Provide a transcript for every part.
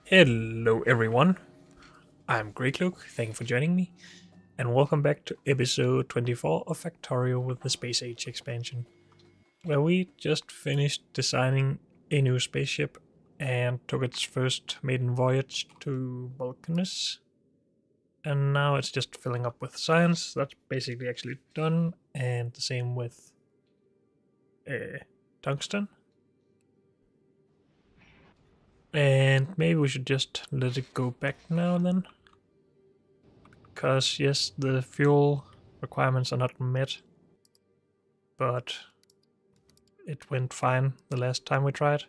Hello everyone, I'm Great Luke, thank you for joining me, and welcome back to episode 24 of Factorio with the Space Age expansion, where we just finished designing a new spaceship and took its first maiden voyage to Vulcanus, and now it's just filling up with science. That's basically actually done, and the same with tungsten. And maybe we should just let it go back now then. Because yes, the fuel requirements are not met, but it went fine the last time we tried.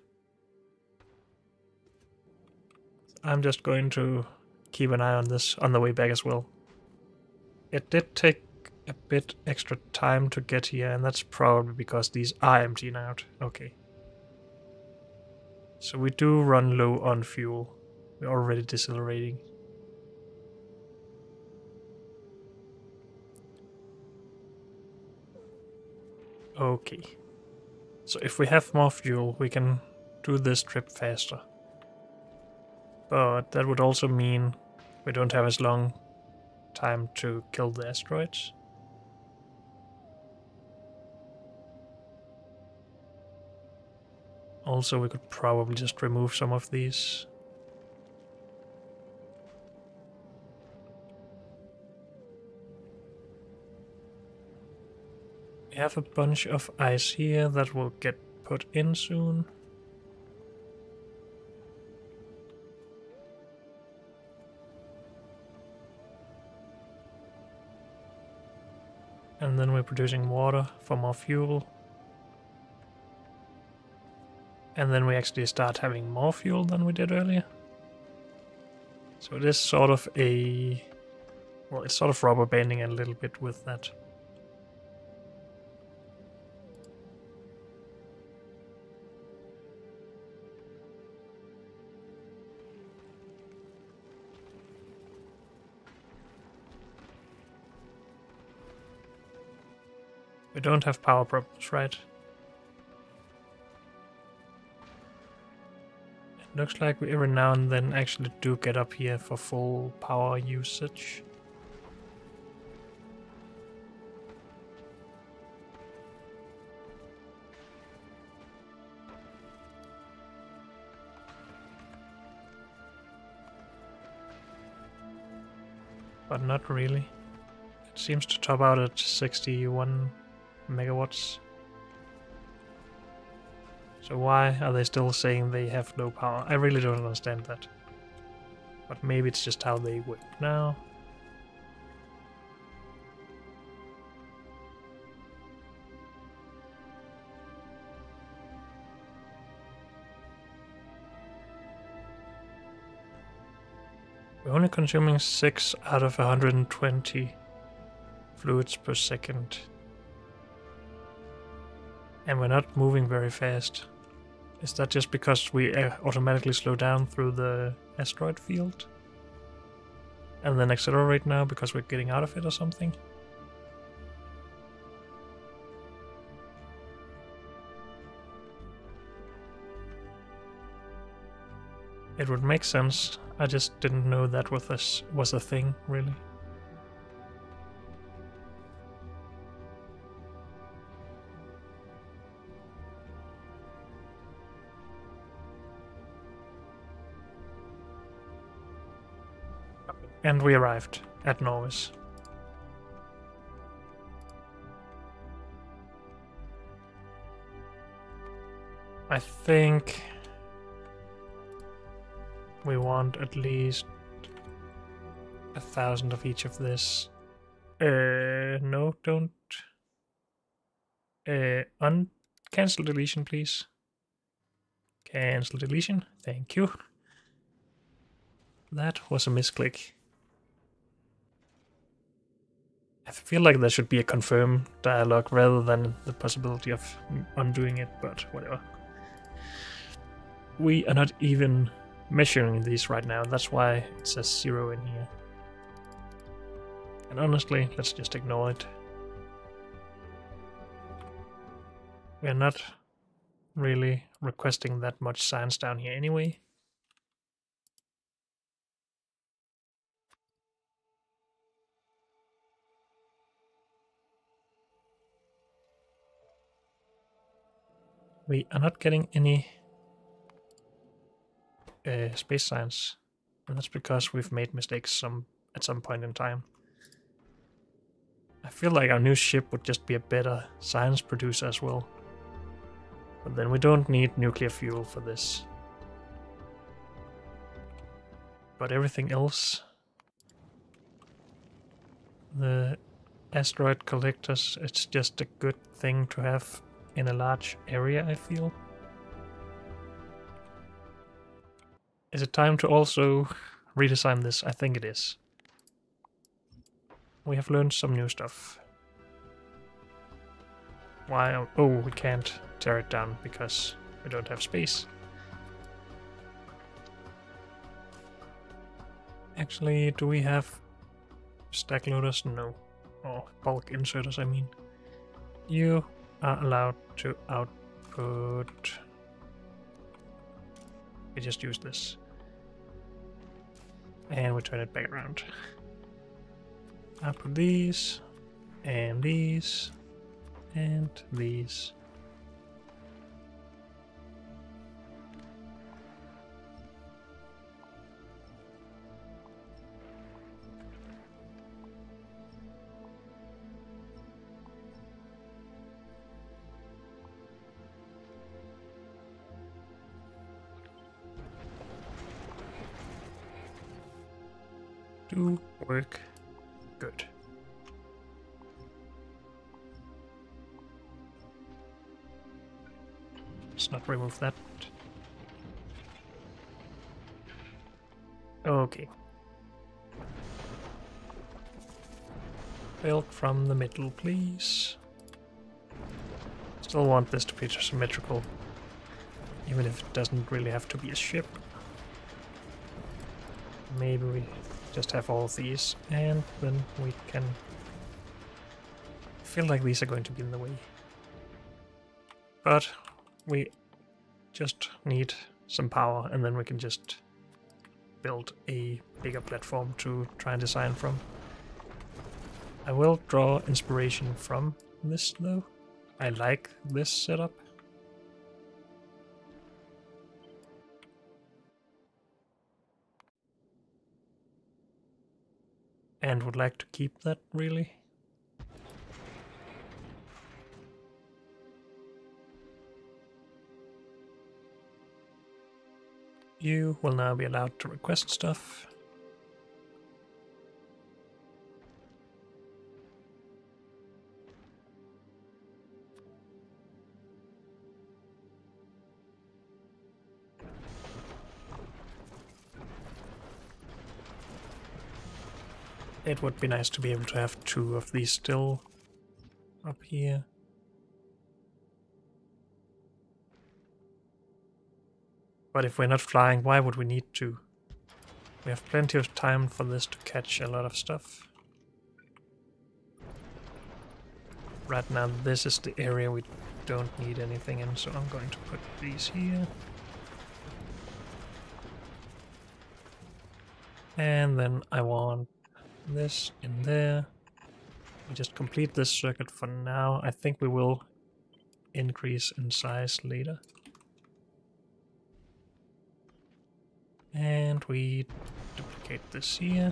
I'm just going to keep an eye on this on the way back as well. It did take a bit extra time to get here, and that's probably because these are emptying out. Okay. So we do run low on fuel. We're already decelerating. Okay. So if we have more fuel, we can do this trip faster. But that would also mean we don't have as long time to kill the asteroids. Also, we could probably just remove some of these. We have a bunch of ice here that will get put in soon. And then we're producing water for more fuel. And then we actually start having more fuel than we did earlier. So it is sort of a... well, it's sort of rubber banding a little bit with that. We don't have power problems, right? It looks like we every now and then actually do get up here for full power usage. But not really. It seems to top out at 61 megawatts. So why are they still saying they have low power? I really don't understand that. But maybe it's just how they work now. We're only consuming 6 out of 120 fluids per second. And we're not moving very fast. Is that just because we automatically slow down through the asteroid field? And then accelerate now because we're getting out of it or something? It would make sense. I just didn't know that was a thing, really. And we arrived at Norvis. I think we want at least 1,000 of each of this. No, don't. Cancel deletion, please. Cancel deletion, thank you. That was a misclick. I feel like there should be a confirm dialogue rather than the possibility of undoing it, but whatever. We are not even measuring these right now, that's why it says 0 in here. And honestly, let's just ignore it. We're not really requesting that much science down here anyway. We are not getting any space science, and that's because we've made mistakes at some point in time. I feel like our new ship would just be a better science producer as well. But then we don't need nuclear fuel for this. But everything else, the asteroid collectors, it's just a good thing to have in a large area, I feel. Is it time to also redesign this? I think it is. We have learned some new stuff. Why? Oh, we can't tear it down because we don't have space. Actually, do we have stack loaders? No. Or bulk inserters, I mean. You are allowed to output... We just use this. And we turn it back around. Output these, and these, and these. Do work good. Let's not remove that. Okay. Build from the middle, please. Still want this to be symmetrical, even if it doesn't really have to be a ship. Maybe we just have all of these, and then we can... I feel like these are going to be in the way. But we just need some power, and then we can just build a bigger platform to try and design from. I will draw inspiration from this, though. I like this setup. And would like to keep that, really. You will now be allowed to request stuff. It would be nice to be able to have 2 of these still up here. But if we're not flying, why would we need to? We have plenty of time for this to catch a lot of stuff. Right now, this is the area we don't need anything in, so I'm going to put these here. And then I want this in there. We just complete this circuit for now. I think we will increase in size later. And we duplicate this here.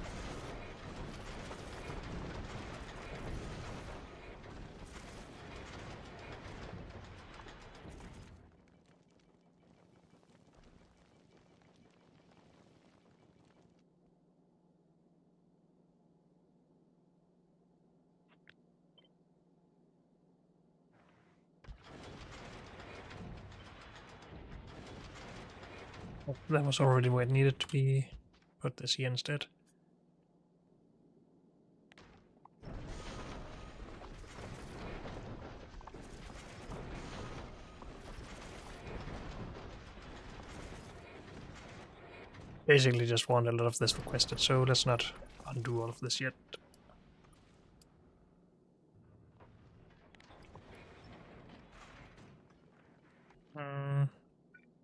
That was already where it needed to be. Put this here instead. Basically just want a lot of this requested, so let's not undo all of this yet.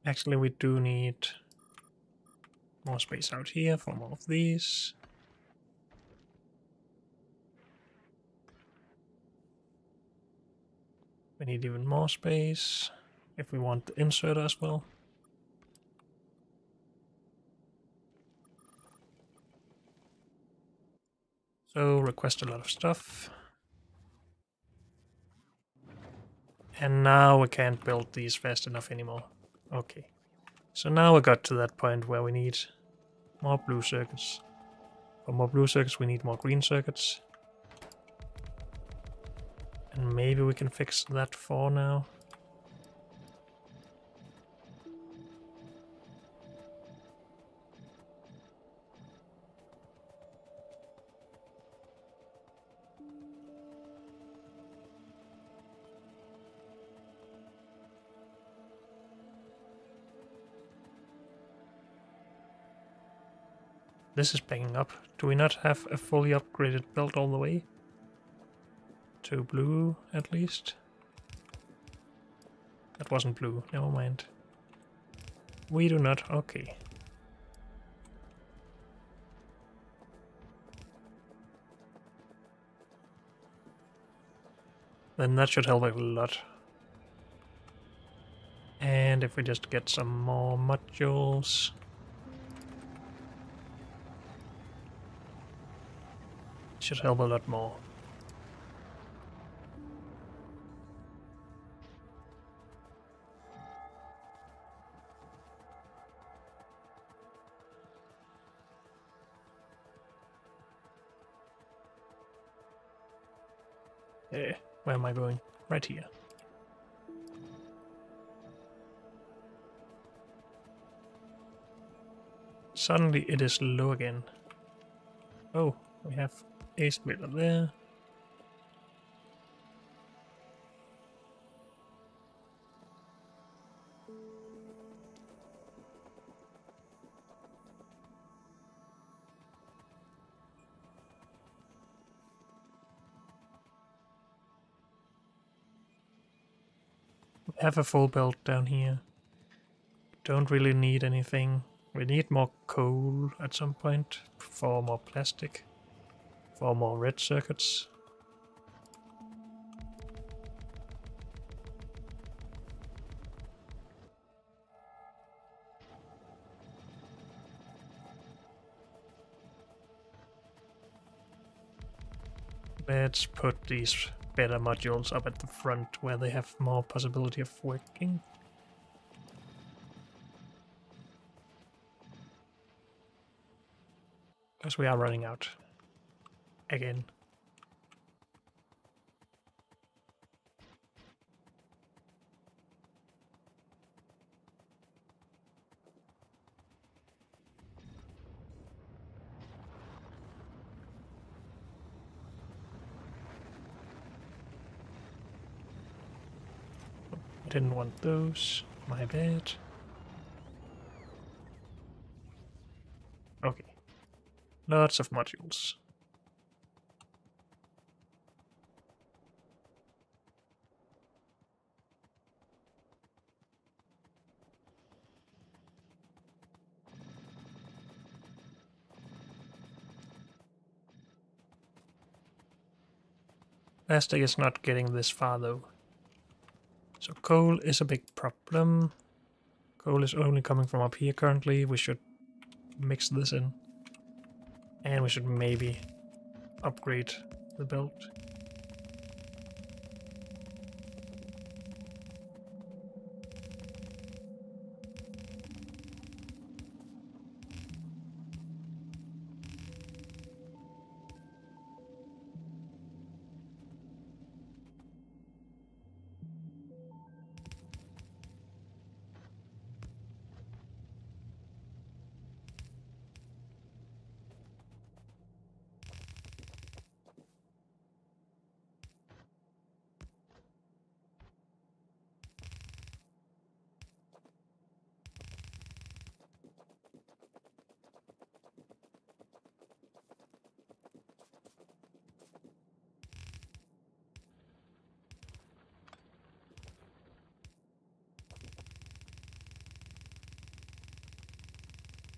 Actually, we do need more space out here for more of these. We need even more space. if we want the inserter as well. So request a lot of stuff. And now we can't build these fast enough anymore. Okay. So now we got to that point where we need more blue circuits. For more blue circuits we need more green circuits. And maybe we can fix that for now. This is banging up. Do we not have a fully upgraded belt all the way? To blue, at least? That wasn't blue, never mind. We do not, okay. Then that should help a lot. And if we just get some more modules... it should help a lot more. Where am I going? Right here. Suddenly it is low again. Oh, we have a splitter there. We have a full belt down here. Don't really need anything. We need more coal at some point for more plastic, for more red circuits. Let's put these better modules up at the front where they have more possibility of working. Because we are running out. Again. I didn't want those. My bad. Okay. Lots of modules. Plastic is not getting this far though. So coal is a big problem. Coal is only coming from up here currently. We should mix this in. And we should maybe upgrade the belt.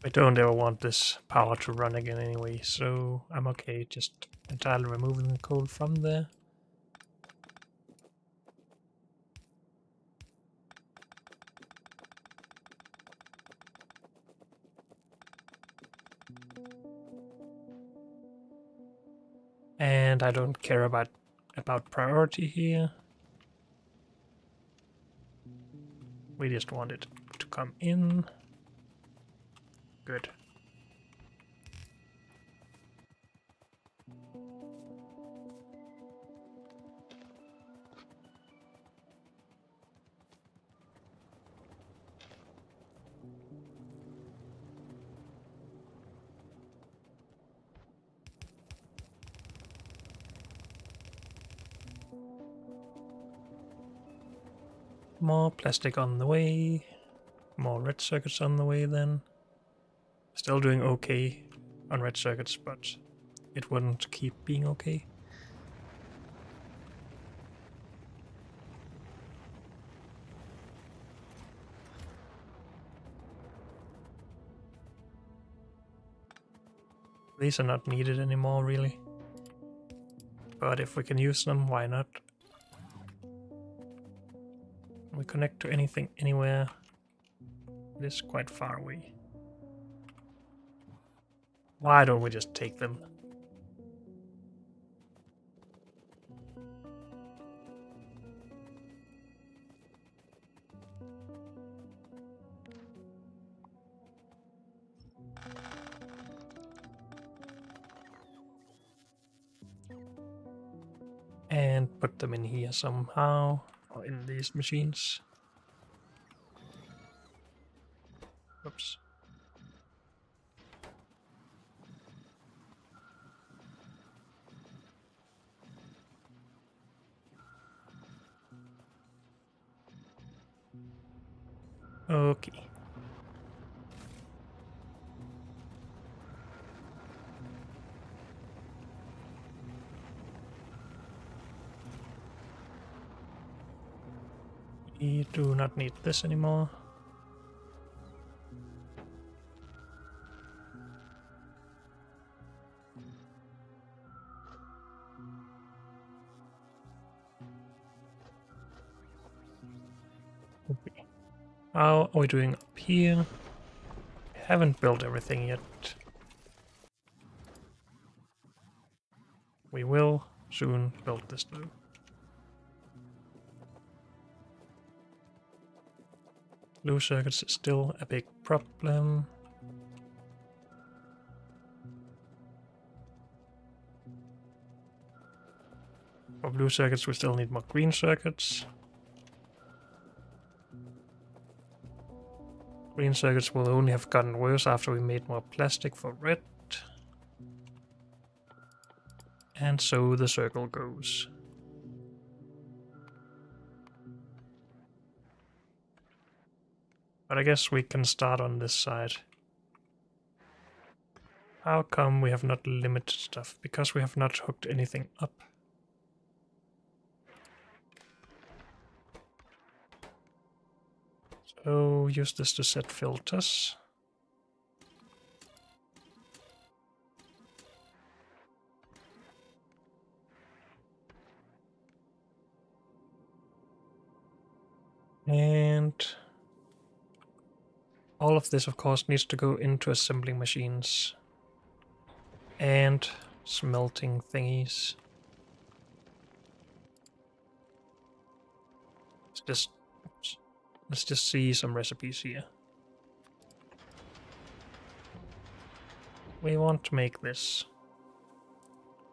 I don't ever want this power to run again anyway, so I'm okay just entirely removing the coal from there. And I don't care about priority here. We just want it to come in. Good. More plastic on the way. More red circuits on the way then. Still doing okay on red circuits, but it wouldn't keep being okay. These are not needed anymore, really. But if we can use them, why not? We connect to anything, anywhere. It is quite far away. Why don't we just take them? And put them in here somehow, or in these machines. Oops. Okay. We do not need this anymore. Okay. How are we doing up here? Haven't built everything yet. We will soon build this though. Blue circuits is still a big problem. For blue circuits we still need more green circuits. Green circuits will only have gotten worse after we made more plastic for red. And so the circle goes. But I guess we can start on this side. How come we have not limited stuff? Because we have not hooked anything up. So use this to set filters. And all of this, of course, needs to go into assembling machines and smelting thingies. Let's just see some recipes here. We want to make this.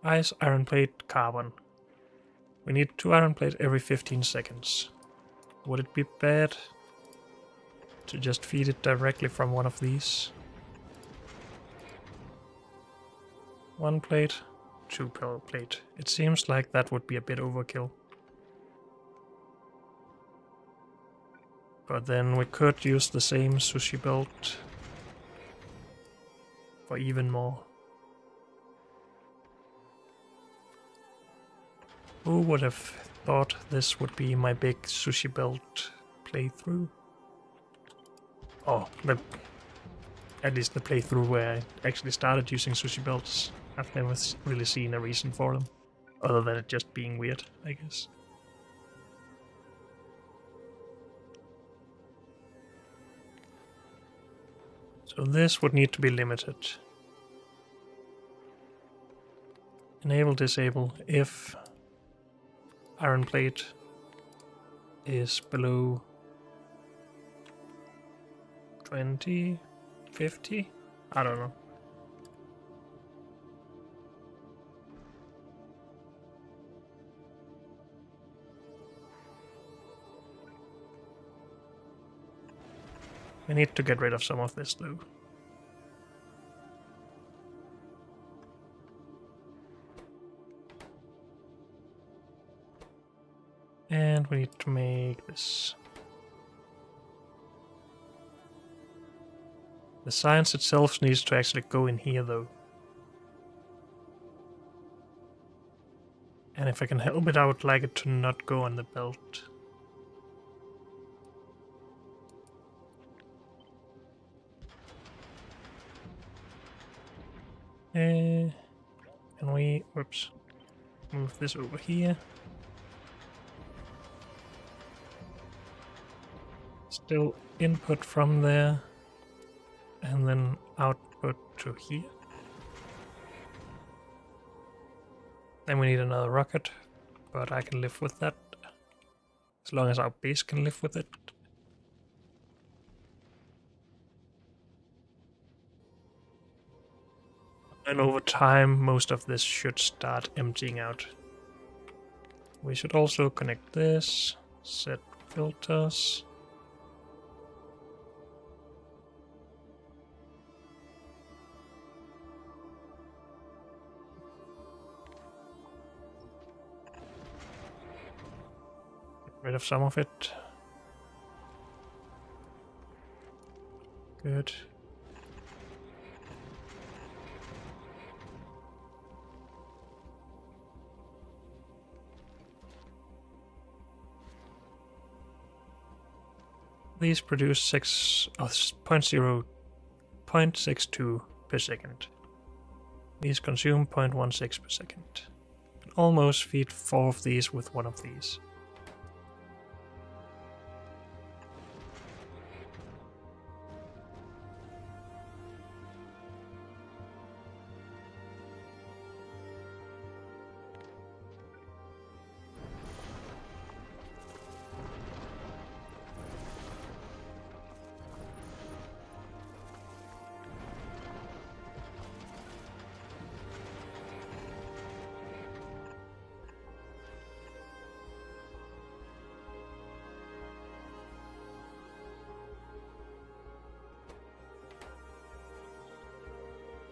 Ice, iron plate, carbon. We need 2 iron plates every 15 seconds. Would it be bad to just feed it directly from one of these? 1 plate, 2 per plate. It seems like that would be a bit overkill. But then we could use the same sushi belt for even more. Who would have thought this would be my big sushi belt playthrough? Oh, at least the playthrough where I actually started using sushi belts. I've never really seen a reason for them, other than it just being weird, I guess. So this would need to be limited. enable disable if iron plate is below 20, 50? I don't know. We need to get rid of some of this though. And we need to make this. The science itself needs to actually go in here though. And if I can help it, I would like it to not go on the belt. Can we, whoops, move this over here? Still input from there, and then output to here. Then we need another rocket, but I can live with that, as long as our base can live with it. And over time, most of this should start emptying out. We should also connect this, set filters. Get rid of some of it. Good. These produce 0.62 per second. These consume 0.16 per second. Can almost feed 4 of these with one of these.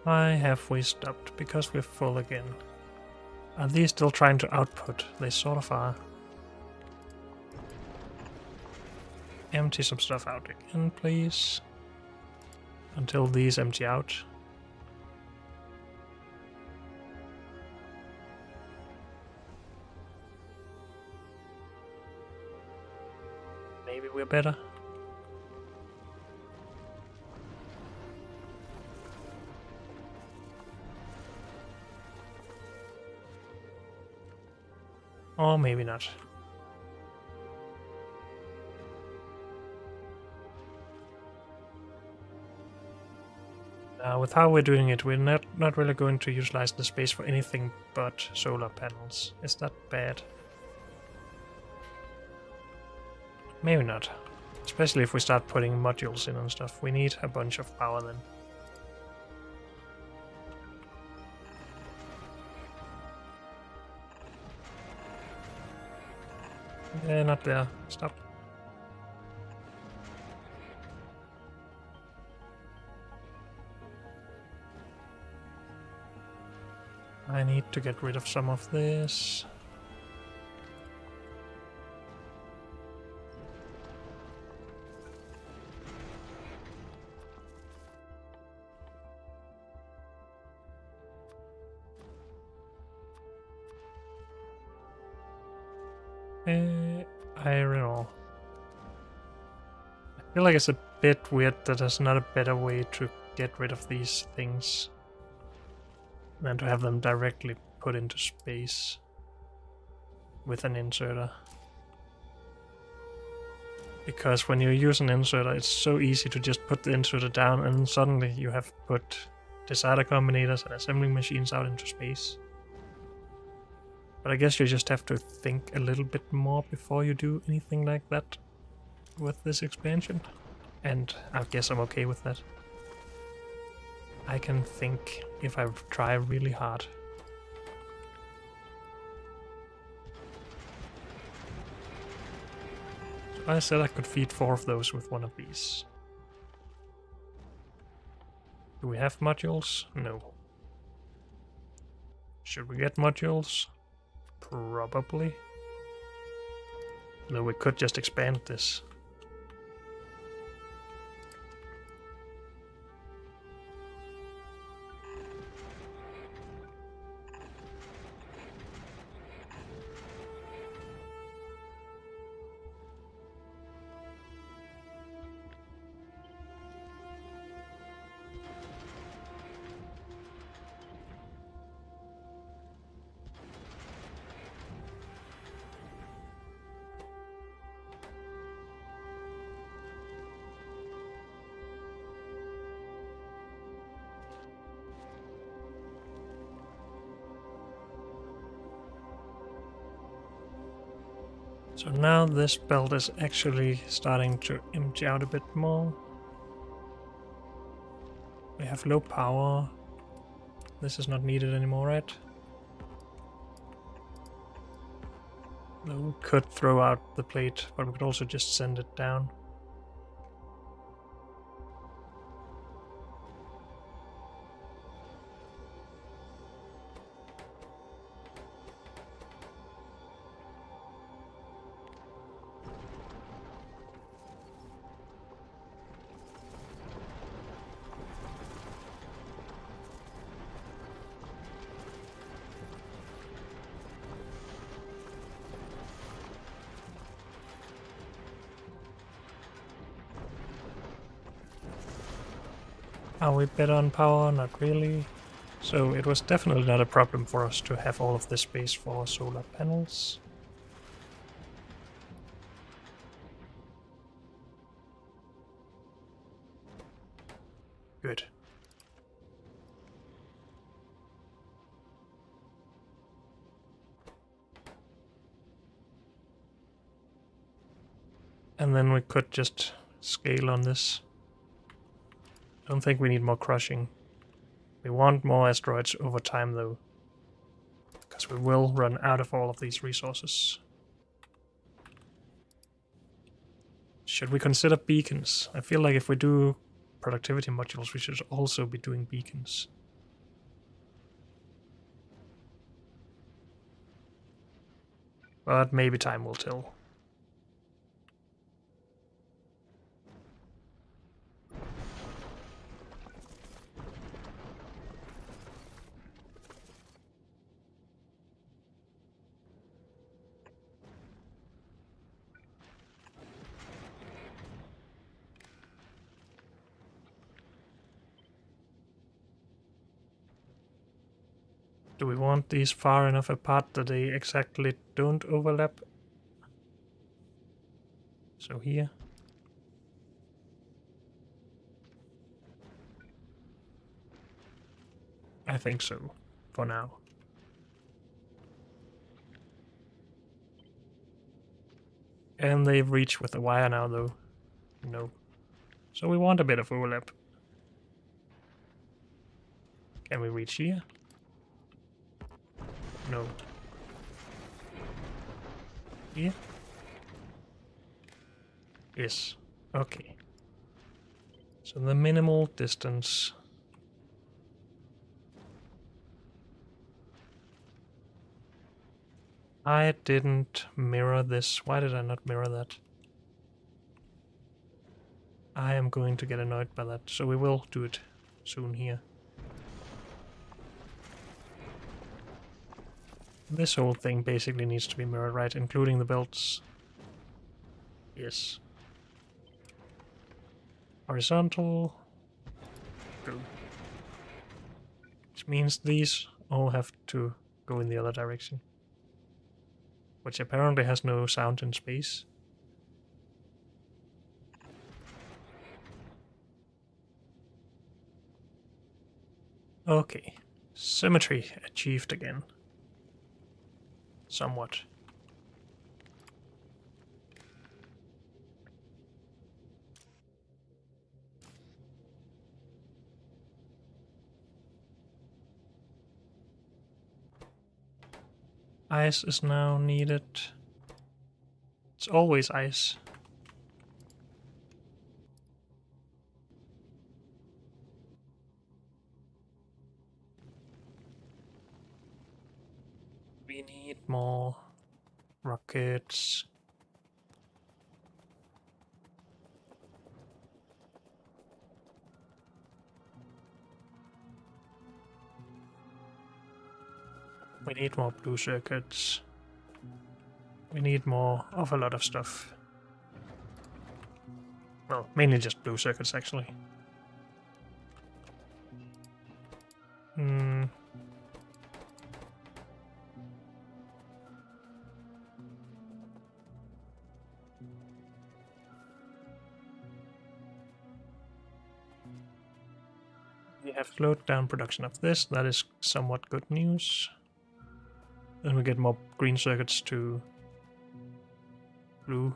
Why have we stopped? Because we're full again. Are these still trying to output? They sort of are. Empty some stuff out again, please. Until these empty out. Maybe we're better. Or maybe not. With how we're doing it, we're not really going to utilize the space for anything but solar panels. Is that bad? Maybe not. Especially if we start putting modules in and stuff. We need a bunch of power then. Not there. Stop. I need to get rid of some of this. Iron ore. I feel like it's a bit weird that there's not a better way to get rid of these things than to have them directly put into space with an inserter. Because when you use an inserter, it's so easy to just put the inserter down and suddenly you have put decider combinators and assembling machines out into space. But I guess you just have to think a little bit more before you do anything like that with this expansion. And I guess I'm okay with that. I can think if I try really hard. So I said I could feed 4 of those with one of these. Do we have modules? No. Should we get modules? Probably. Though we could just expand this. So now this belt is actually starting to empty out a bit more. We have low power. This is not needed anymore, right? Though we could throw out the plate, but we could also just send it down. Are we better on power? Not really. So it was definitely not a problem for us to have all of this space for solar panels. Good. And then we could just scale on this. Don't think we need more crushing. We want more asteroids over time though, because we will run out of all of these resources. Should we consider beacons? I feel like if we do productivity modules, we should also be doing beacons. But maybe time will tell. Do we want these far enough apart that they exactly don't overlap? So here. I think so, for now. And they've reached with the wire now though. No. So we want a bit of overlap. Can we reach here? No. Here? Yes. Okay. So the minimal distance. I didn't mirror this. Why did I not mirror that? I am going to get annoyed by that, so we will do it soon here. This whole thing basically needs to be mirrored, right? Including the belts. Yes. Horizontal. Go. Which means these all have to go in the other direction. Which apparently has no sound in space. Okay. Symmetry achieved again. somewhat. Ice is now needed. It's always ice. We need more rockets. We need more blue circuits. We need more of a lot of stuff. Well, mainly just blue circuits, actually. We have slowed down production of this. That is somewhat good news. Then we get more green circuits to blue.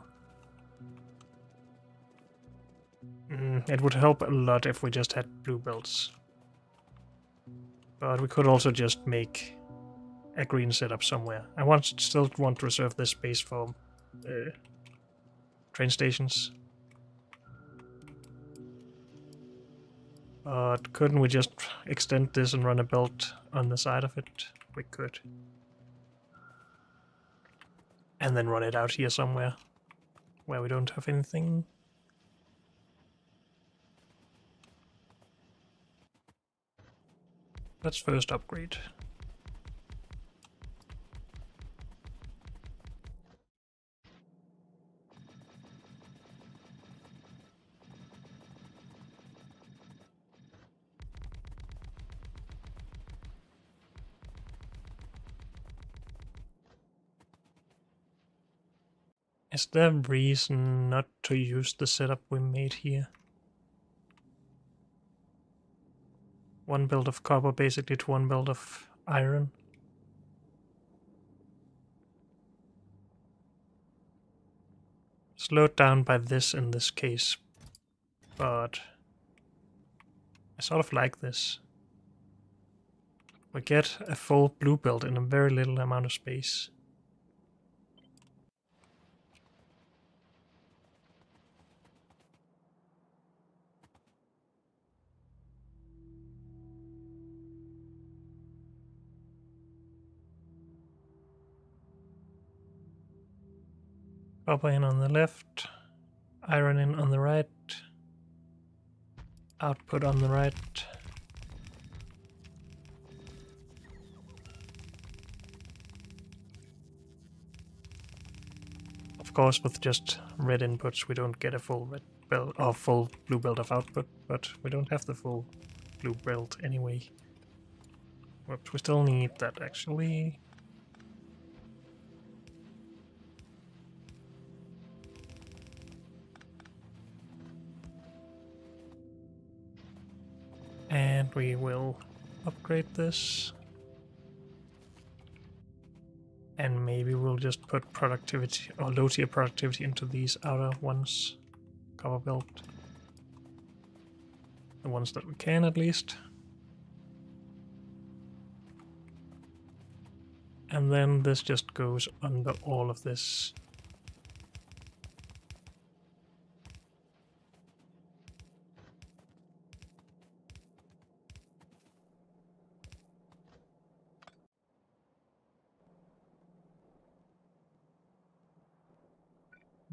It would help a lot if we just had blue belts. But we could also just make a green setup somewhere. I still want to reserve this space for train stations. But couldn't we just extend this and run a belt on the side of it? We could. And then run it out here somewhere where we don't have anything. Let's first upgrade. Is there a reason not to use the setup we made here? One build of copper basically to one build of iron. Slowed down by this in this case, but I sort of like this. We get a full blue build in a very little amount of space. Copper in on the left, iron in on the right, output on the right. Of course, with just red inputs, we don't get a full red belt or full blue belt of output, but we don't have the full blue belt anyway. Whoops, we still need that actually. And we will upgrade this. And maybe we'll just put productivity or low tier productivity into these outer ones. Copper belt. The ones that we can at least. And then this just goes under all of this.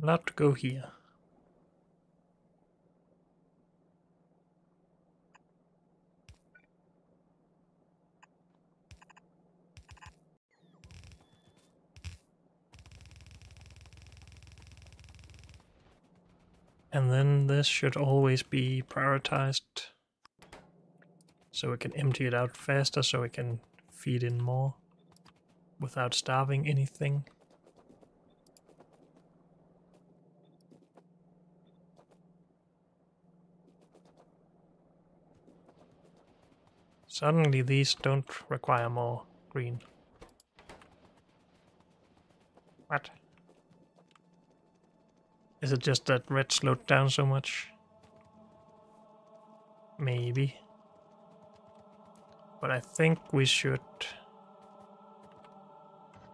Allowed to go here. And then this should always be prioritized so we can empty it out faster, so we can feed in more without starving anything. Suddenly these don't require more green. What? Is it just that red slowed down so much? Maybe. But I think we should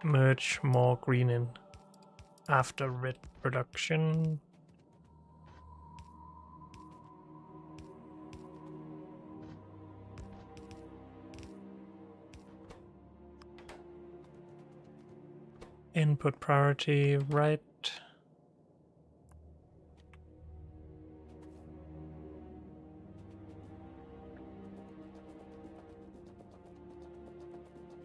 merge more green in after red production. Input priority, right.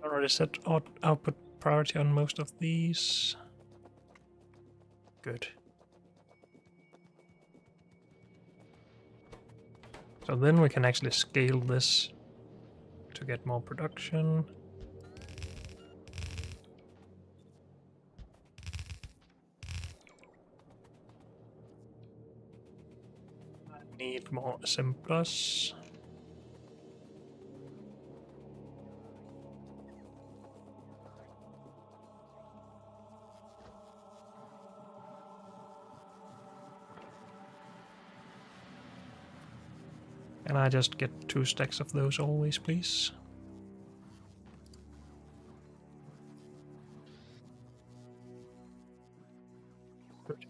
Already set output priority on most of these. Good. So then we can actually scale this to get more production. I need more assemblers. Can I just get 2 stacks of those always, please? Good.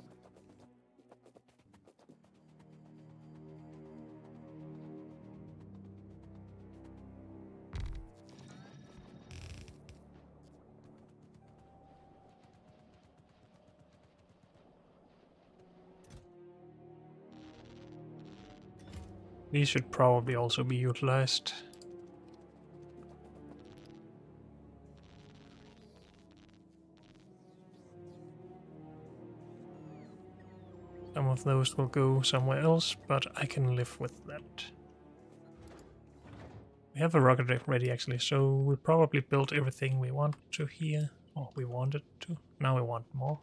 These should probably also be utilized. Some of those will go somewhere else, but I can live with that. We have a rocket ready actually, so we probably built everything we want to here. Or we wanted to. Now we want more.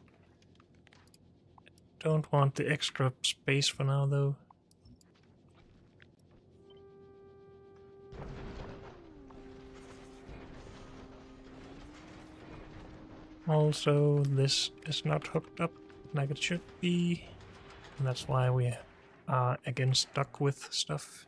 Don't want the extra space for now though. Also, this is not hooked up like it should be. And that's why we are again stuck with stuff.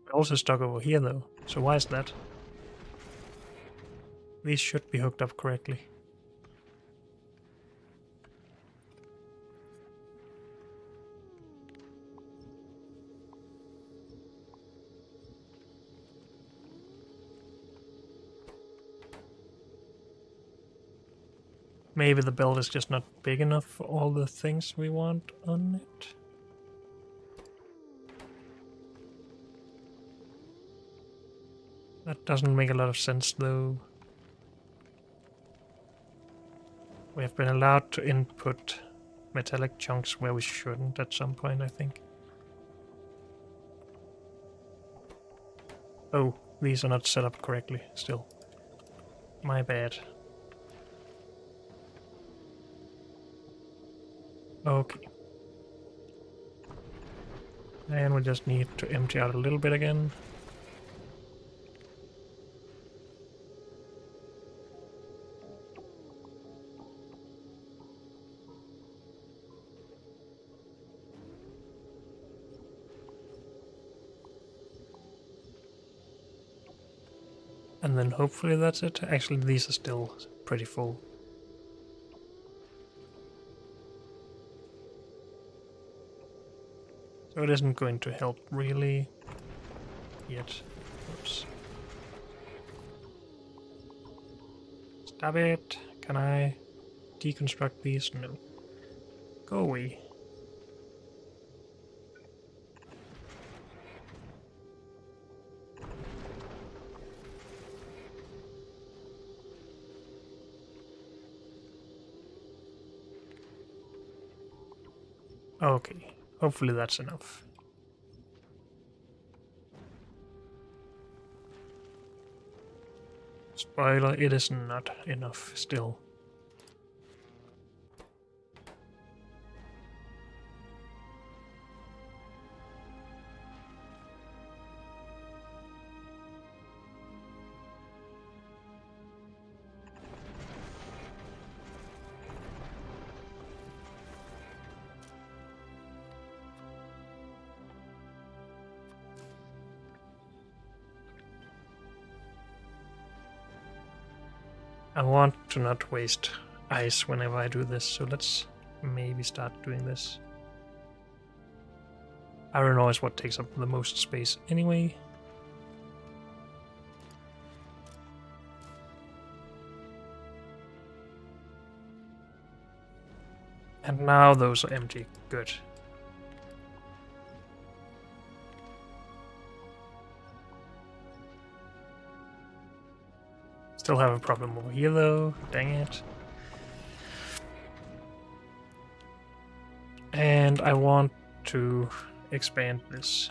We're also stuck over here though. So why is that? These should be hooked up correctly. Maybe the belt is just not big enough for all the things we want on it. That doesn't make a lot of sense though. We have been allowed to input metallic chunks where we shouldn't at some point, I think. Oh, these are not set up correctly still. My bad. Okay. And we just need to empty out a little bit again. And then hopefully that's it. Actually, these are still pretty full. So it isn't going to help really yet. Oops. Stop it! Can I deconstruct these? No. Go away. Okay, hopefully that's enough. Spoiler, it is not enough still. I want to not waste ice whenever I do this, so let's maybe start doing this. Iron ore is what takes up the most space anyway. And now those are empty. Good. Still have a problem over here though. Dang it. And I want to expand this.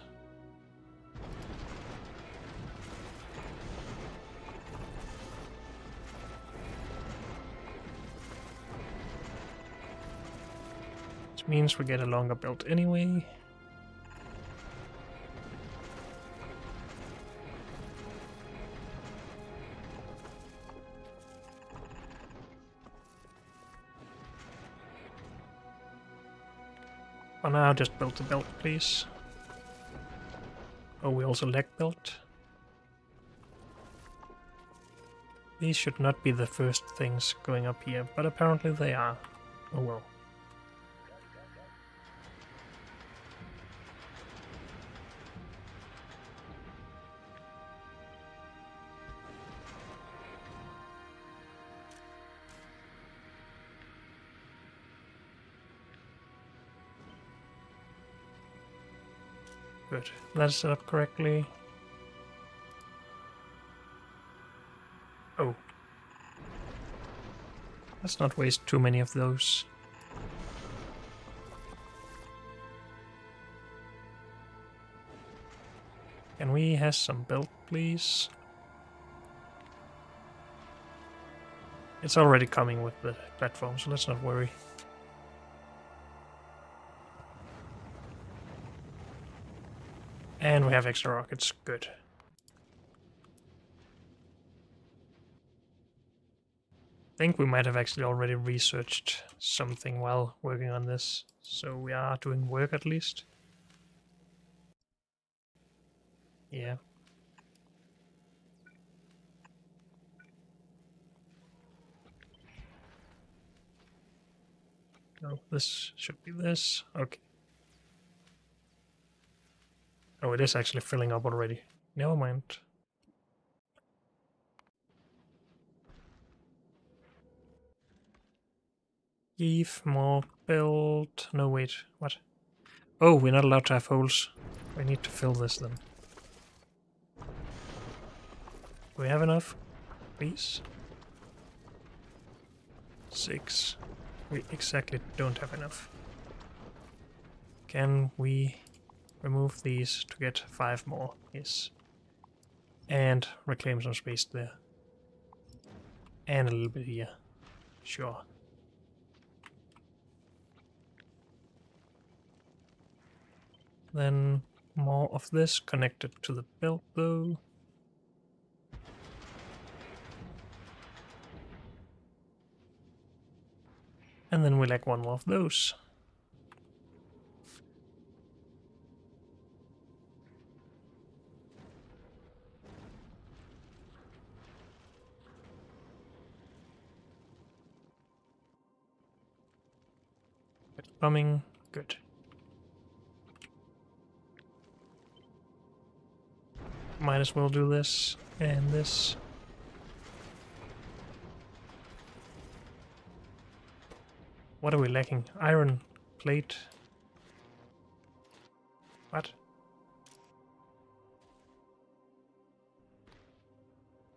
Which means we get a longer belt anyway. For now, just build the belt, please. Oh, we also lack belt. These should not be the first things going up here, but apparently they are. Oh well. Good. That's set up correctly. Oh. Let's not waste too many of those. Can we have some belt, please? It's already coming with the platform, so let's not worry. And we have extra rockets. Good. I think we might have actually already researched something while working on this, so we are doing work at least. Yeah. No, this should be this. Okay. Oh, it is actually filling up already. Never mind. Give more build. No, wait. What? Oh, we're not allowed to have holes. We need to fill this then. Do we have enough? Please. 6. We exactly don't have enough. Can we remove these to get 5 more? Yes. And reclaim some space there. And a little bit here. Sure. Then more of this connected to the belt though. And then we lack 1 more of those. Coming. Good. Might as well do this and this. What are we lacking? Iron plate. What?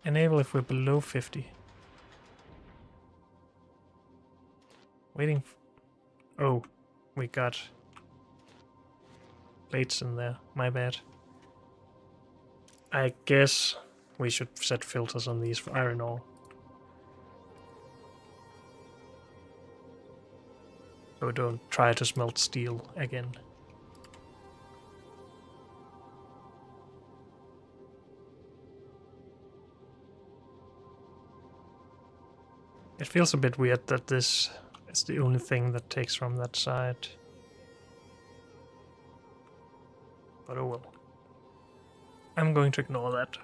Enable if we're below 50. Waiting. Oh, we got plates in there. My bad. I guess we should set filters on these for iron ore. So don't try to smelt steel again. It feels a bit weird that this is the only thing that takes from that side. But oh well. I'm going to ignore that.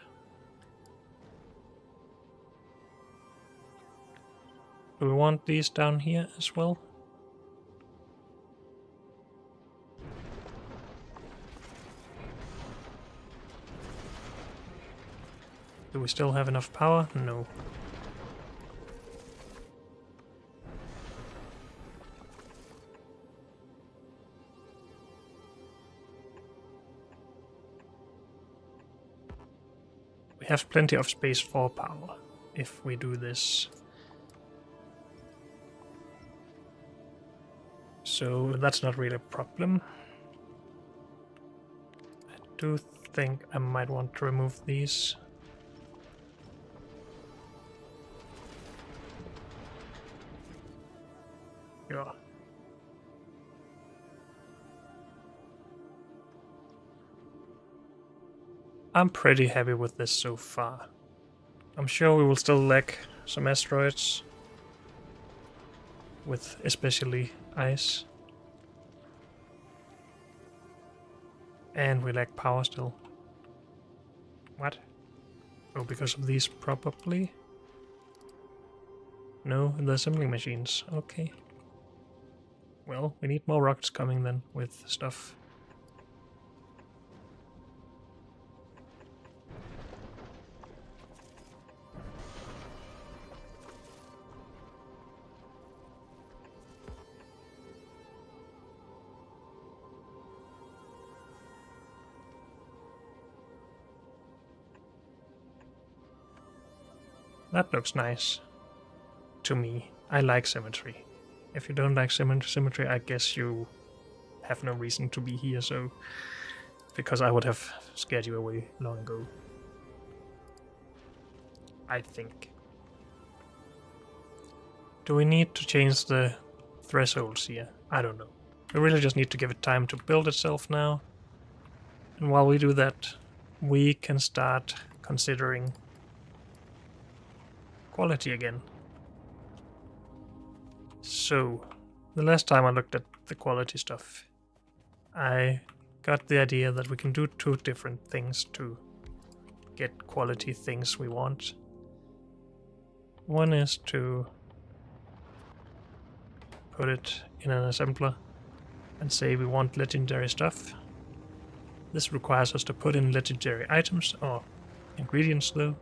Do we want these down here as well? Do we still have enough power? No. We have plenty of space for power if we do this. So that's not really a problem. I do think I might want to remove these. Yeah. I'm pretty happy with this so far. I'm sure we will still lack some asteroids. With especially ice. And we lack power still. What? Oh, because of these probably? No, the assembling machines. Okay. Well, we need more rockets coming then with stuff. That looks nice. To me. I like symmetry. If you don't like symmetry, I guess you have no reason to be here, so... Because I would have scared you away long ago. I think. Do we need to change the thresholds here? I don't know. We really just need to give it time to build itself now. And while we do that, we can start considering quality again. So, the last time I looked at the quality stuff, I got the idea that we can do two different things to get quality things we want. One is to put it in an assembler and say we want legendary stuff. This requires us to put in legendary items, or ingredients though.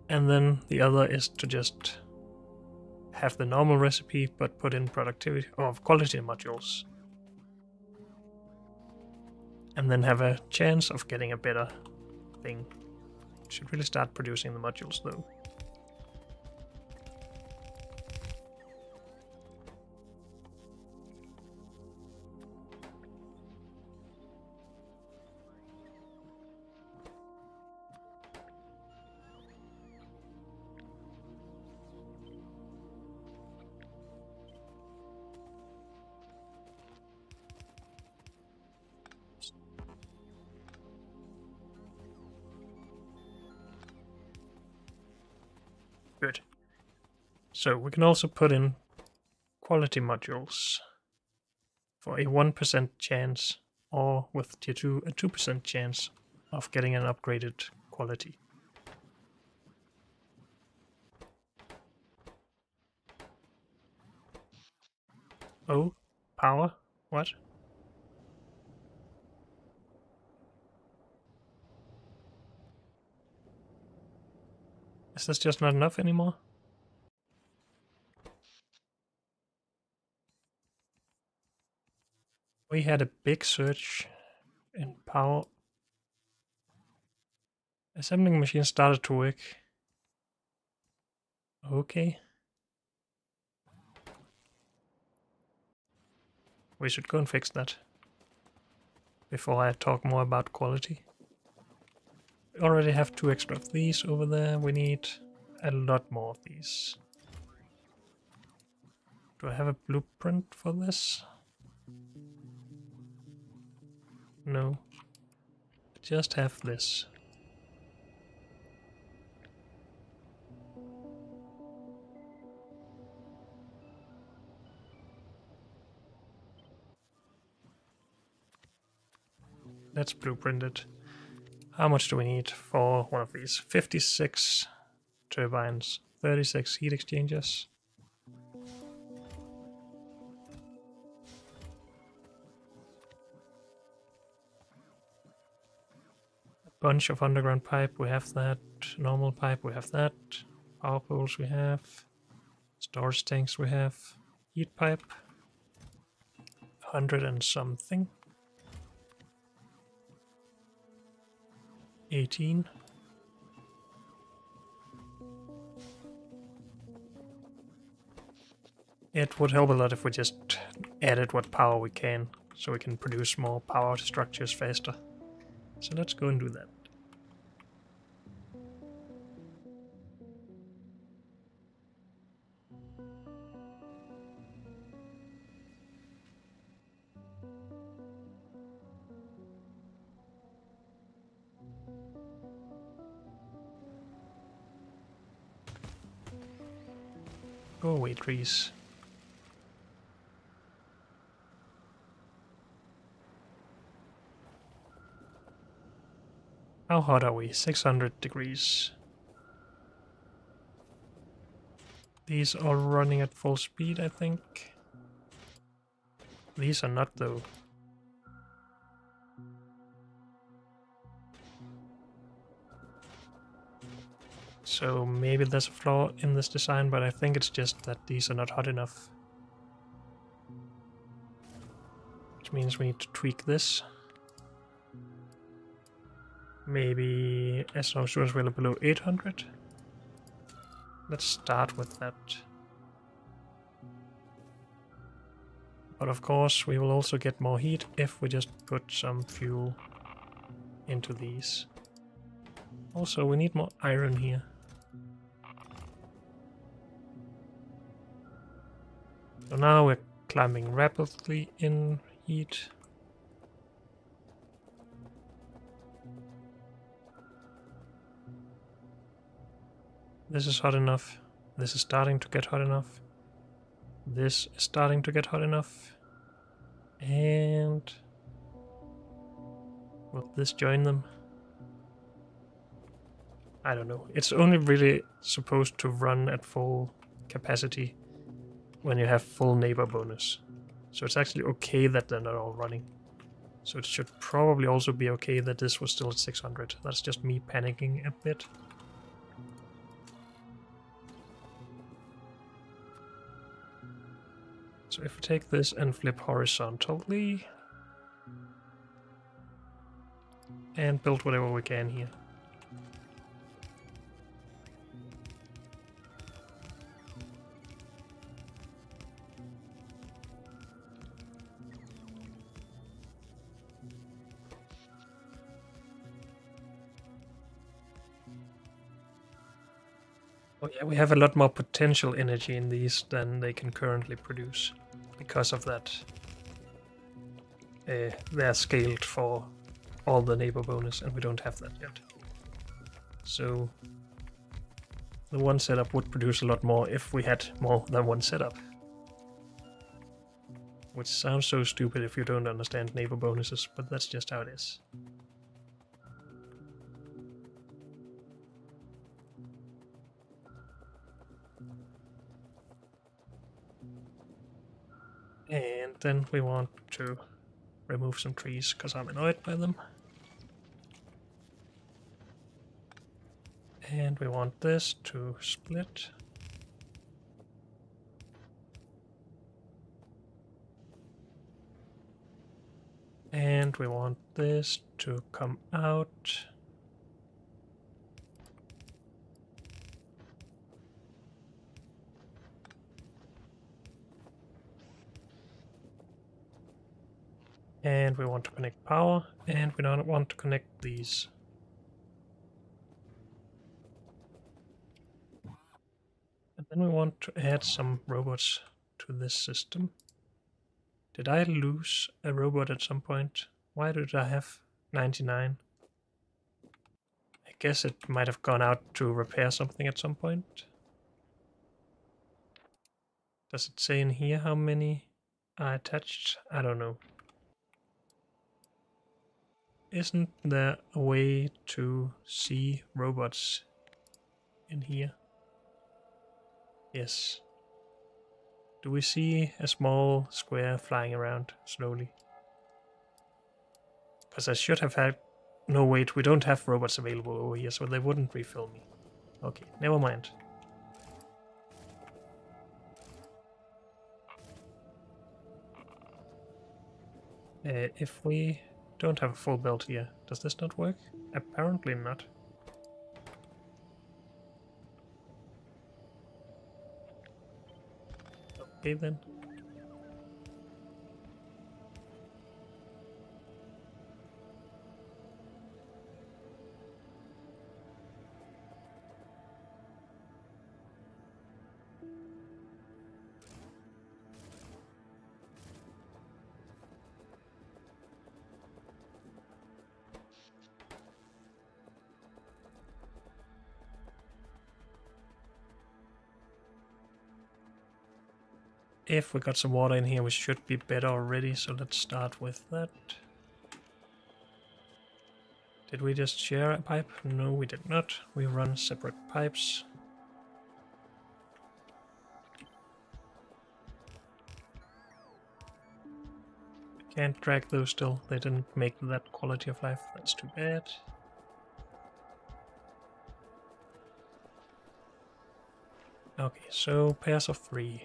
And then the other is to just have the normal recipe but put in productivity or quality modules. And then have a chance of getting a better thing. Should really start producing the modules though. Good. So we can also put in quality modules for a 1% chance, or with tier 2 a 2% chance of getting an upgraded quality. Oh, power? What? Is this just not enough anymore? We had a big surge in power. Assembling machine started to work. Okay. We should go and fix that before I talk more about quality. We already have 2 extra of these over there. We need a lot more of these. Do I have a blueprint for this? No. I just have this. Let's blueprint it. How much do we need for one of these? 56 turbines, 36 heat exchangers. A bunch of underground pipe, we have that. Normal pipe, we have that. Power poles, we have. Storage tanks, we have. Heat pipe, 100 and something. 18. It would help a lot if we just added what power we can, so we can produce more power structures faster. So let's go and do that. Go away, trees. How hot are we? 600 degrees. These are running at full speed, I think. These are not, though. So maybe there's a flaw in this design, but I think it's just that these are not hot enough. Which means we need to tweak this. Maybe as long as we're below 800. Let's start with that. But of course we will also get more heat if we just put some fuel into these. Also we need more iron here. So now we're climbing rapidly in heat. This is hot enough. This is starting to get hot enough. This is starting to get hot enough. And will this join them? I don't know. It's only really supposed to run at full capacity when you have full neighbor bonus. So it's actually okay that they're not all running. So it should probably also be okay that this was still at 600. That's just me panicking a bit. So if we take this and flip horizontally and build whatever we can here. Oh yeah, we have a lot more potential energy in these than they can currently produce. Because of that, they're scaled for all the neighbor bonus, and we don't have that yet. So the one setup would produce a lot more if we had more than one setup. Which sounds so stupid if you don't understand neighbor bonuses, but that's just how it is. And then we want to remove some trees because I'm annoyed by them. And we want this to split. And we want this to come out. And we want to connect power, and we don't want to connect these. Then we want to add some robots to this system. Did I lose a robot at some point? Why did I have 99? I guess it might have gone out to repair something at some point. Does it say in here how many are attached? I don't know. Isn't there a way to see robots in here? Yes. Do we see a small square flying around slowly? Because I should have had... No, wait, we don't have robots available over here, so they wouldn't refill me. Okay, never mind. If we don't have a full belt here, does this not work? Apparently not. Okay then. If we got some water in here, we should be better already, so let's start with that. Did we just share a pipe? No, we did not. We run separate pipes. Can't drag those still. They didn't make that quality of life. That's too bad. Okay, so pairs of 3.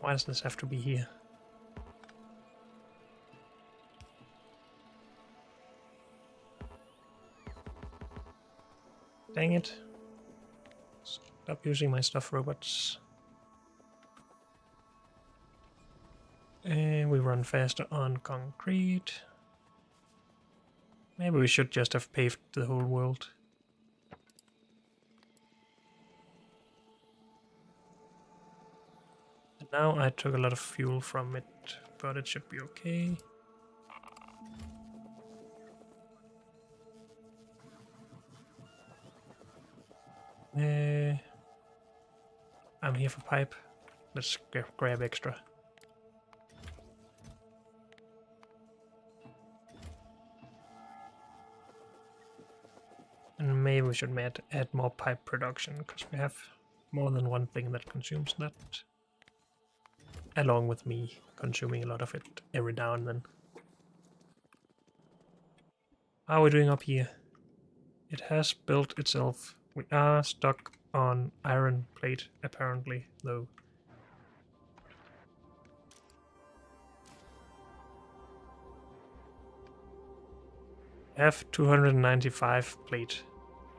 Why does this have to be here? Dang it. Stop using my stuff robots. And we run faster on concrete. Maybe we should just have paved the whole world. And now I took a lot of fuel from it, but it should be okay. I'm here for pipe. Let's grab extra. And maybe we should add more pipe production, because we have more than one thing that consumes that. Along with me consuming a lot of it every now and then. How are we doing up here? It has built itself. We are stuck on iron plate, apparently, though. I have 295 plate.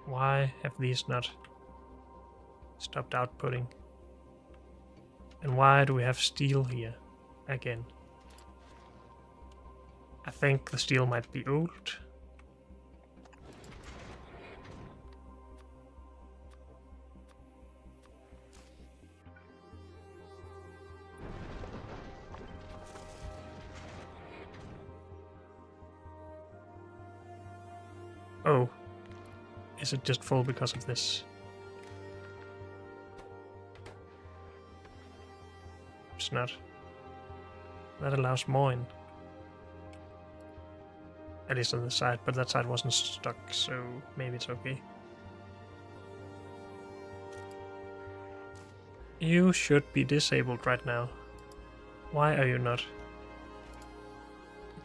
Why have these not stopped outputting? And why do we have steel here again? I think the steel might be old. Oh, is it just full because of this? It's not. That allows more in. At least on the side, but that side wasn't stuck, so maybe it's okay. You should be disabled right now. Why are you not?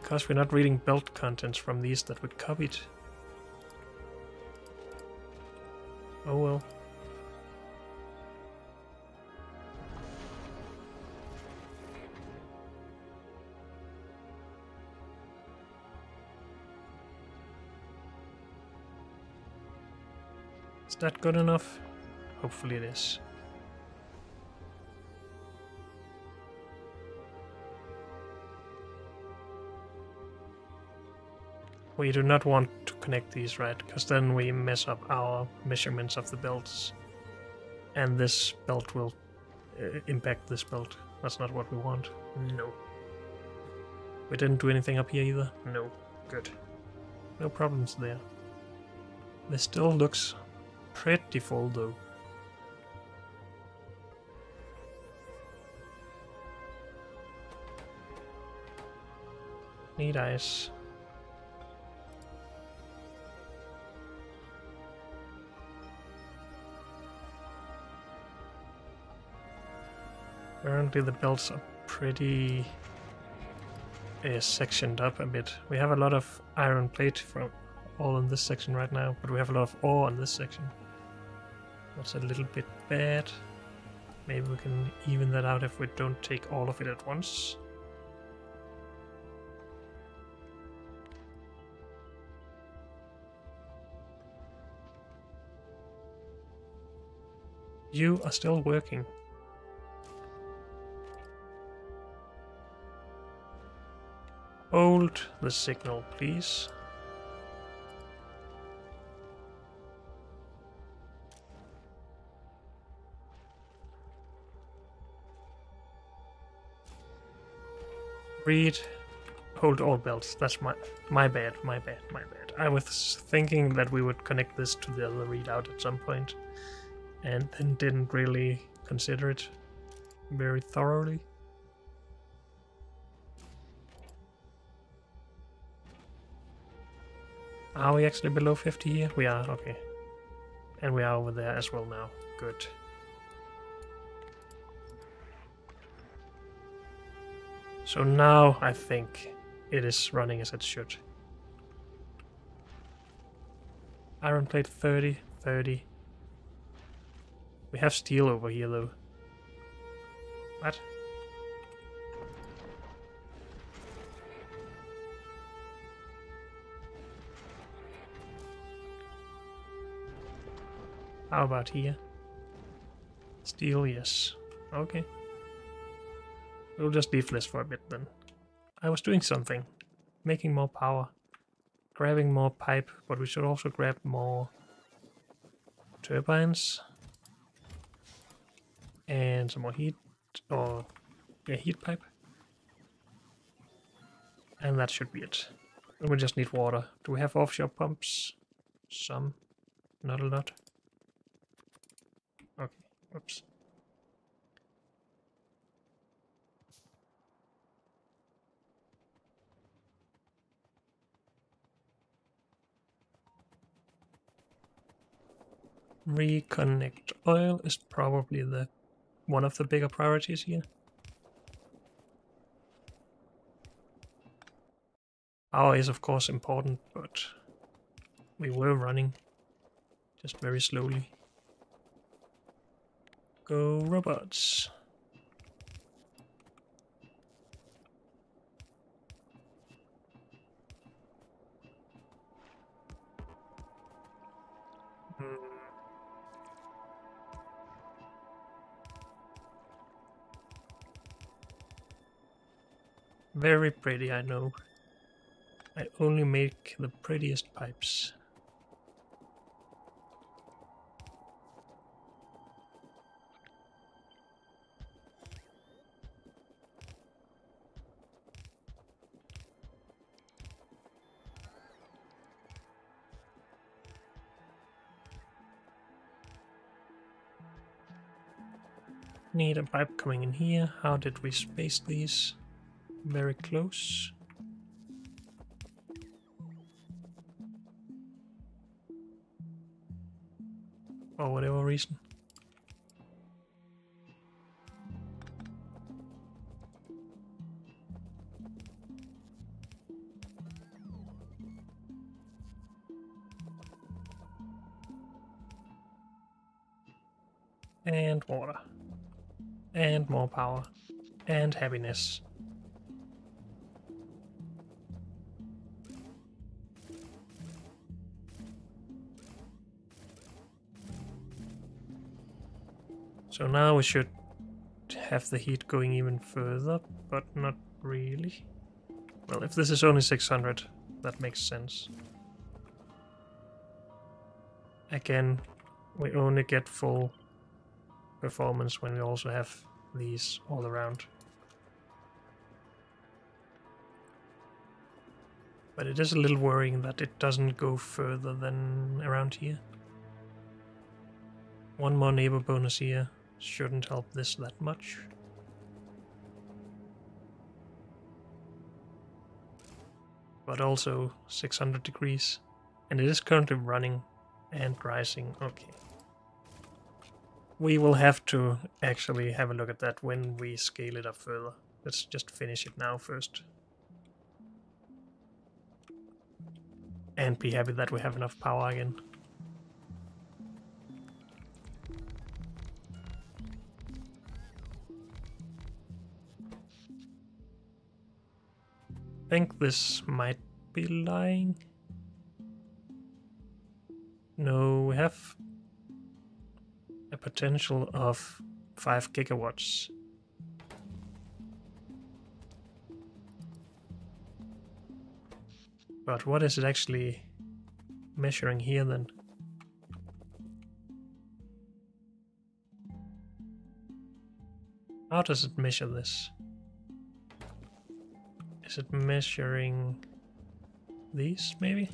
Because we're not reading belt contents from these that we copied. Oh well. Is that good enough? Hopefully it is. We do not want to connect these, right? Because then we mess up our measurements of the belts. And this belt will impact this belt. That's not what we want. No. We didn't do anything up here either? No. Good. No problems there. This still looks pretty full though. Need ice. Apparently the belts are pretty sectioned up a bit. We have a lot of iron plate from all in this section right now, but we have a lot of ore in this section. That's a little bit bad. Maybe we can even that out if we don't take all of it at once. You are still working. Hold the signal, please. Read. Hold all belts. That's my bad. I was thinking that we would connect this to the other readout at some point, and then didn't really consider it very thoroughly. Are we actually below 50 here? We are, okay. And we are over there as well now. Good. So now I think it is running as it should. Iron plate 30, 30. We have steel over here though. What? How about here? Steel, yes. Okay. We'll just leave this for a bit then. I was doing something. Making more power. Grabbing more pipe, but we should also grab more turbines. And some more heat, or heat pipe. And that should be it. And we just need water. Do we have offshore pumps? Some. Not a lot. Okay, whoops. Reconnect oil is probably one of the bigger priorities here. Power is of course important, but we were running just very slowly. Go robots. Very pretty, I know. I only make the prettiest pipes. Need a pipe coming in here. How did we space these? Very close. For whatever reason. And water. And more power. And happiness. So now we should have the heat going even further, but not really. Well, if this is only 600, that makes sense. Again, we only get full performance when we also have these all around. But it is a little worrying that it doesn't go further than around here. One more neighbor bonus here shouldn't help this that much. But also 600 degrees. And it is currently running and rising. Okay. We will have to actually have a look at that when we scale it up further. Let's just finish it now first. And be happy that we have enough power again. I think this might be lying. No, we have a potential of 5 gigawatts. But what is it actually measuring here then? How does it measure this? Is it measuring these maybe?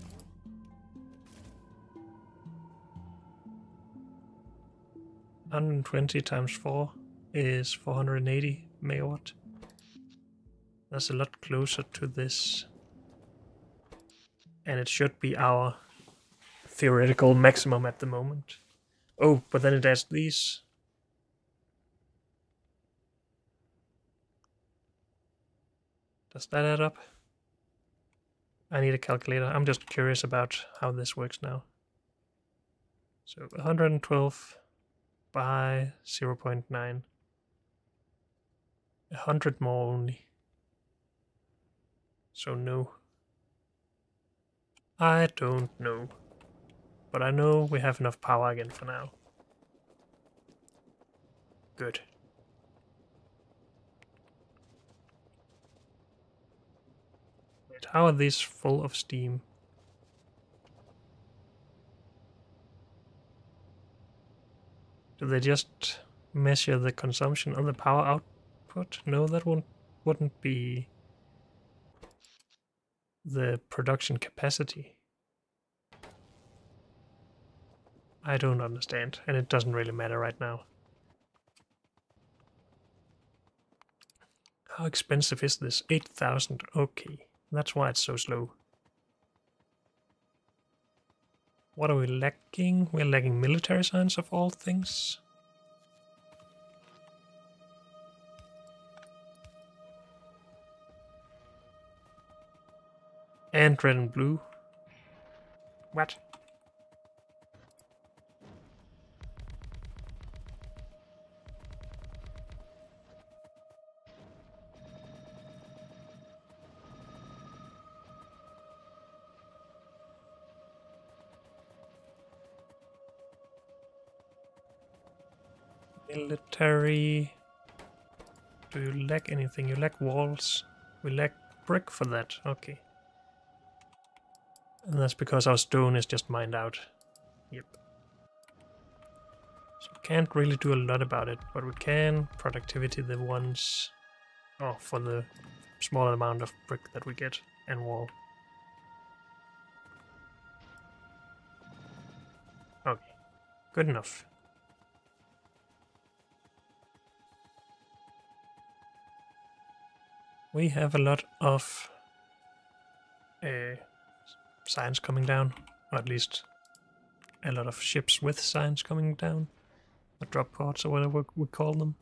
$120 times 4 is 480 megawatt. That's a lot closer to this. And it should be our theoretical maximum at the moment. Oh, but then it adds these. Does that add up? I need a calculator. I'm just curious about how this works now. So 112 by 0.9. 100 more only. So no. I don't know. But I know we have enough power again for now. Good. Wait, how are these full of steam? Do they just measure the consumption on the power output? No, that wouldn't be the production capacity. I don't understand, and it doesn't really matter right now. How expensive is this? 8,000. Okay, that's why it's so slow. What are we lacking? We're lacking military science of all things. And red and blue. What? Military. Do you lack anything? You lack walls. We lack brick for that. Okay. And that's because our stone is just mined out. Yep. So we can't really do a lot about it, but we can productivity the ones for the small amount of brick that we get and wall. Okay. Good enough. We have a lot of science coming down, or at least a lot of ships with science coming down, or drop pods or whatever we call them.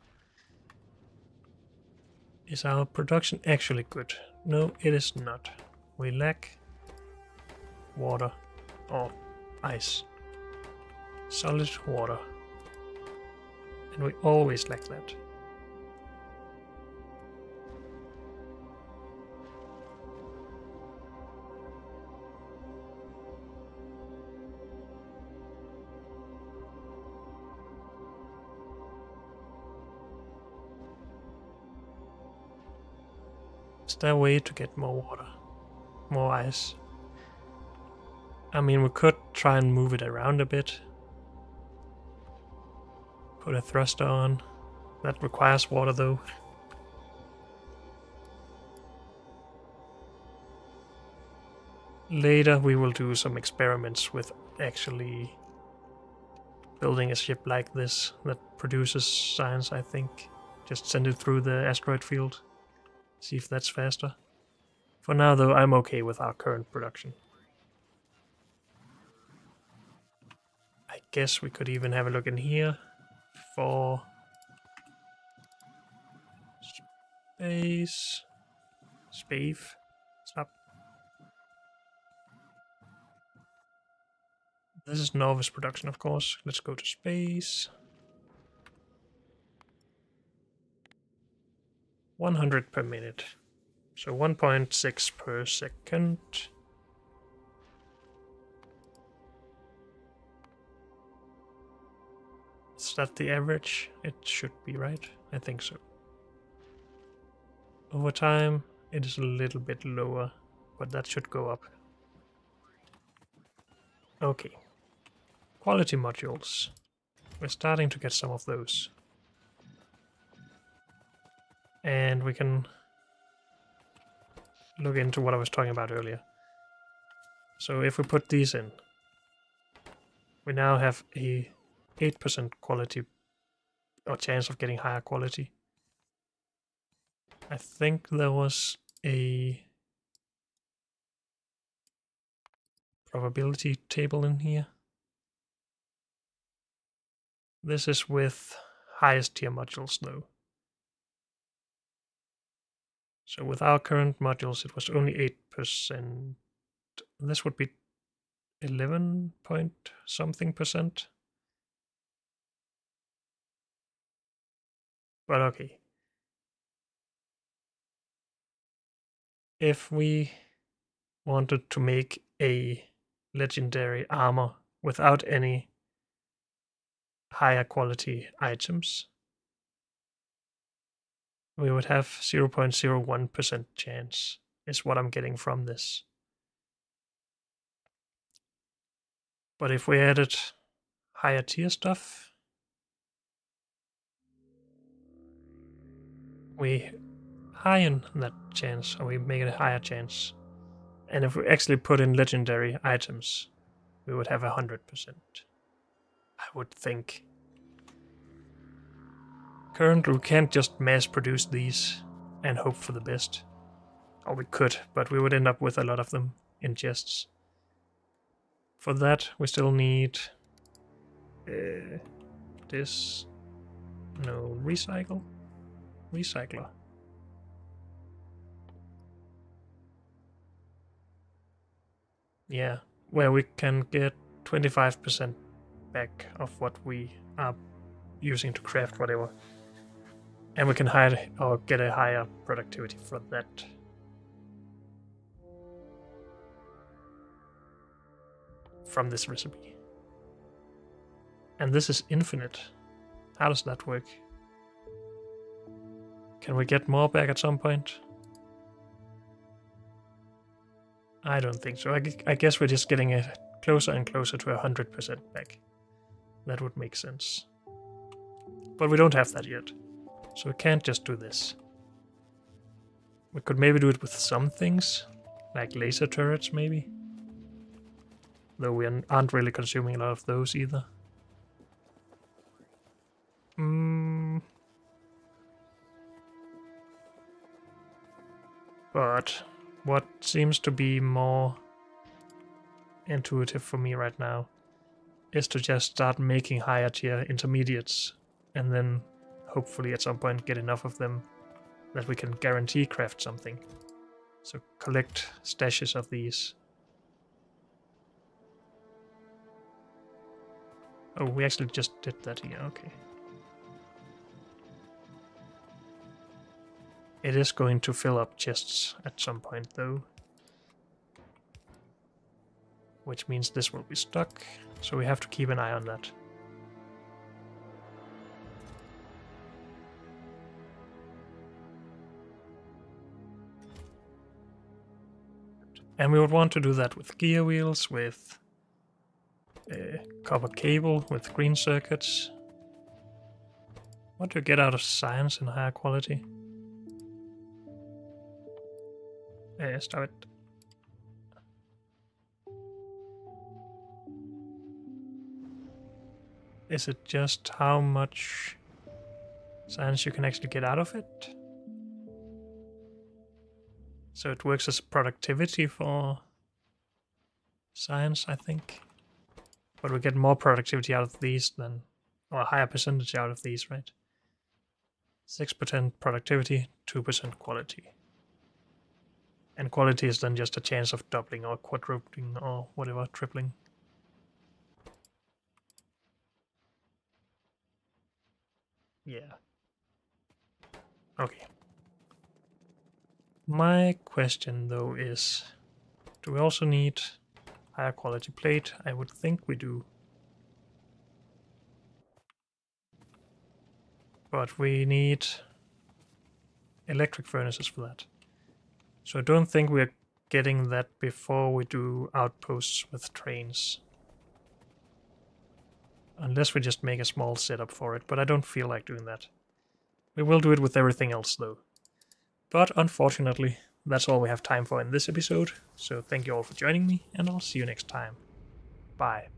Is our production actually good? No, it is not. We lack water or ice. Solid water. And we always lack that. Is there a way to get more water? More ice? I mean, we could try and move it around a bit. Put a thruster on. That requires water though. Later we will do some experiments with actually building a ship like this that produces science, I think. Just send it through the asteroid field. See if that's faster. For now though, I'm okay with our current production. I guess we could even have a look in here for space. Spave. Stop. This is Norvis production, of course. Let's go to space. 100 per minute. So 1.6 per second. Is that the average? It should be, right? I think so. Over time, it is a little bit lower, but that should go up. Okay. Quality modules. We're starting to get some of those. And we can look into what I was talking about earlier. So if we put these in, we now have a 8% quality or chance of getting higher quality. I think there was a probability table in here. This is with highest tier modules though. So with our current modules it was only 8%. This would be 11 point something percent. But okay. If we wanted to make a legendary armor without any higher quality items, we would have 0.01% chance, is what I'm getting from this. But if we added higher tier stuff, we highen that chance, or we make it a higher chance. And if we actually put in legendary items, we would have 100%. I would think. Currently, we can't just mass produce these and hope for the best. Or we could, but we would end up with a lot of them in chests. For that, we still need this. No, recycler. Yeah, where we can get 25% back of what we are using to craft whatever. And we can hide or get a higher productivity for that. From this recipe. And this is infinite. How does that work? Can we get more back at some point? I don't think so. I guess we're just getting it closer and closer to 100% back. That would make sense. But we don't have that yet. So we can't just do this. We could maybe do it with some things, like laser turrets maybe. Though we aren't really consuming a lot of those either. But what seems to be more intuitive for me right now is to just start making higher tier intermediates and then hopefully at some point get enough of them that we can guarantee craft something. So collect stashes of these. Oh, we actually just did that here, okay. It is going to fill up chests at some point though. Which means this will be stuck, so we have to keep an eye on that. And we would want to do that with gear wheels, with Copper cable with green circuits. What do you get out of science in higher quality? Stop it. Is it just how much science you can actually get out of it? So it works as productivity for science, I think. But we get more productivity out of these than, or a higher percentage out of these, right? 6% productivity, 2% quality. And quality is then just a chance of doubling or quadrupling or whatever, tripling. Yeah. Okay. My question though is, do we also need higher quality plate? I would think we do. But we need electric furnaces for that. So I don't think we're getting that before we do outposts with trains. Unless we just make a small setup for it, but I don't feel like doing that. We will do it with everything else though. But unfortunately, that's all we have time for in this episode, so thank you all for joining me, and I'll see you next time. Bye.